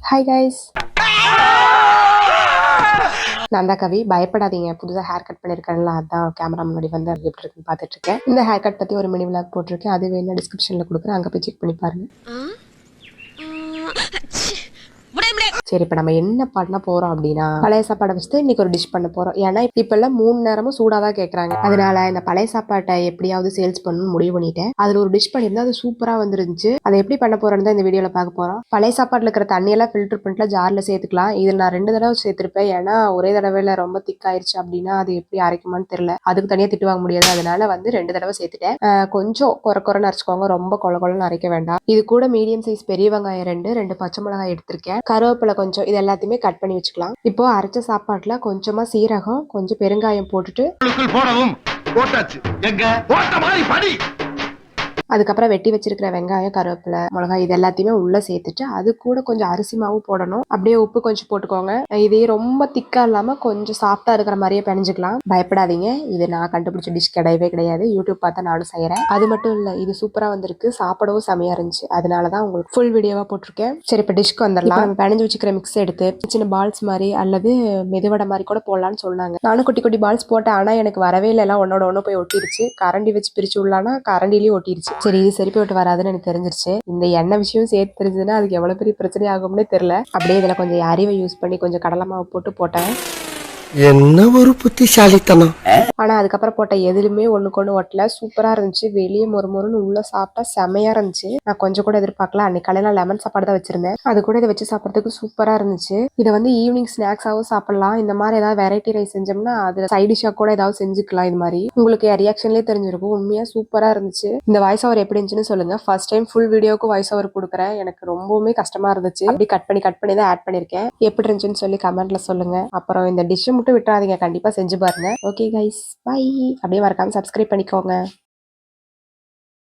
Hi guys, நான் தான் கவி. பயப்படாதீங்க, புதுசாக ஹேர் கட் பண்ணியிருக்கேன்ல, அதான் கேமரா முன்னாடி வந்து அது எப்படி இருக்குன்னு பார்த்துட்டு இருக்கேன். இந்த ஹேர் கட் பற்றி ஒரு மினி விளாக் போட்டிருக்கேன், அது வேணும் டிஸ்கிரிப்ஷனில் கொடுக்குறேன், அங்கே போய் செக் பண்ணி பாருங்க. சரி, இப்போ நம்ம என்ன பண்ண போறோம் அப்படின்னா, பழைய சாப்பாடை வச்சுட்டு இன்னைக்கு ஒரு டிஷ் பண்ண போறோம். ஏன்னா இப்ப எல்லாம் 3 நேரமும் சூடாதான் கேட்கறாங்க. அதனால இந்த பழைய சாப்பாட்டை எப்படியாவது சேல்ஸ் பண்ணணும்னு முடிவு பண்ணிட்டேன். அதுல ஒரு டிஷ் பண்ணியிருந்தா அது சூப்பரா வந்துருந்துச்சு. அதை எப்படி பண்ண போறோம்னு தான் இந்த வீடியோல பார்க்க போறோம். பழைய சாப்பாடுல இருக்கிற தண்ணியெல்லாம் ஃபில்டர் பண்ணிட்டு ஜார்ல சேர்த்துக்கலாம். இதில் நான் 2 தடவை சேர்த்திருப்பேன். ஏன்னா ஒரே தடவையில ரொம்ப திக்காயிருச்சு அப்படின்னா அது எப்படி அரைக்குமான்னு தெரியல. அதுக்கு தனியா திட்டு வாங்க முடியாது. அதனால வந்து 2 தடவை சேர்த்துட்டேன். கொஞ்சம் குறைன்னு அரைச்சிக்கோங்க, ரொம்ப கொலன்னு அரைக்க வேண்டாம். இது கூட மீடியம் சைஸ் பெரிய வெங்காயம் 2 பச்சை மிளகாய் எடுத்திருக்கேன், கருவேப்பிலை கொஞ்சம், இது எல்லாத்தையுமே கட் பண்ணி வச்சுக்கலாம். இப்போ அரைச்ச சாப்பாட்டுல கொஞ்சமா சீரகம், கொஞ்சம் பெருங்காயம் போட்டுட்டு அதுக்கப்புறம் வெட்டி வச்சிருக்கிற வெங்காயம், கருவேப்பிலை, மிளகாய் இது எல்லாத்தையுமே உள்ள சேர்த்துட்டு அது கூட கொஞ்சம் அரிசி மாவு போடணும். அப்படியே உப்பு கொஞ்சம் போட்டுக்கோங்க. இதே ரொம்ப திக்கா இல்லாம கொஞ்சம் சாஃப்டா இருக்கிற மாதிரியே பிணைஞ்சுக்கலாம். பயப்படாதீங்க, இது நான் கண்டுபிடிச்ச டிஷ் கிடையவே கிடையாது. யூடியூப் பார்த்தா நானும் செய்யறேன். அது மட்டும் இல்ல, இது சூப்பரா வந்திருக்கு, சாப்பிடவும் செமையா இருந்துச்சு. அதனாலதான் உங்களுக்கு ஃபுல் வீடியோவா போட்டிருக்கேன். சரி, இப்ப டிஷ்க்கு வந்துடலாம். நம்ம பிணைஞ்சு வச்சுக்கிற மிக்ஸ் எடுத்து சின்ன பால்ஸ் மாதிரி அல்லது மெதுவடை மாதிரி கூட போடலான்னு சொன்னாங்க. நானும் குட்டி குட்டி பால்ஸ் போட்டேன், ஆனா எனக்கு வரவே இல்லை, எல்லாம் ஒன்னோட ஒண்ணு போய் ஒட்டிருச்சு. கரண்டி வச்சு பிரிச்சு உள்ளானா கரண்டிலேயே ஒட்டிருச்சு. சரி, இது சரி போட்டு வராதுன்னு எனக்கு தெரிஞ்சிருச்சு. இந்த எண்ணெய் விஷயம் சேர்த்து தெரிஞ்சதுன்னா அதுக்கு எவ்வளவு பெரிய பிரச்சனை ஆகும்னே தெரியல. அப்படியே இதுல கொஞ்சம் அறிவை யூஸ் பண்ணி கொஞ்சம் கடலை மாவு போட்டு போட்டேன். என்ன ஒரு புத்திசாலித்தனம். ஆனா அதுக்கப்புறம் போட்ட எதுலுமே ஒண்ணுக்கு ஒண்ணு ஒட்டல. சூப்பரா இருந்துச்சு. வெளியே மொறுமொறுன்னு, உள்ள சாப்பிட்டா செமையா இருந்துச்சு. நான் கொஞ்சம் கூட எதிர்பார்க்கல. அன்னைக்கு காலையில லெமன் சாப்பாடு தான் வச்சிருந்தேன். அது கூட இதை வச்சு சாப்பிட்றதுக்கு சூப்பரா இருந்துச்சு. இதை வந்து ஈவினிங் ஸ்நாக்ஸாவும் சாப்பிடலாம். இந்த மாதிரி ஏதாவது வெரைட்டி ரைஸ் செஞ்சோம்னா அது சைட் டிஷ்ஷா கூட ஏதாவது செஞ்சுக்கலாம். இது மாதிரி உங்களுக்கு ரியாக்ஷன்லேயே தெரிஞ்சிருக்கும். உண்மையா சூப்பரா இருந்துச்சு. இந்த வாய்ஸ் ஓவர் எப்படி இருந்துச்சுன்னு சொல்லுங்க. ஃபர்ஸ்ட் டைம் ஃபுல் வீடியோக்கு வாய்ஸ் ஓவர் கொடுக்குறேன். எனக்கு ரொம்பவுமே கஷ்டமா இருந்துச்சு. அப்படி கட் பண்ணி தான் ஆட் பண்ணிருக்கேன். எப்படி இருந்துச்சுன்னு சொல்லி கமெண்ட்ல சொல்லுங்க. அப்புறம் இந்த டிஷ்ஷை மட்டும் விட்டுறாதீங்க, கண்டிப்பா செஞ்சு பாருங்க. Okay guys, bye. அப்படியே மறக்காம சப்ஸ்கிரைப் பண்ணிக்கோங்க.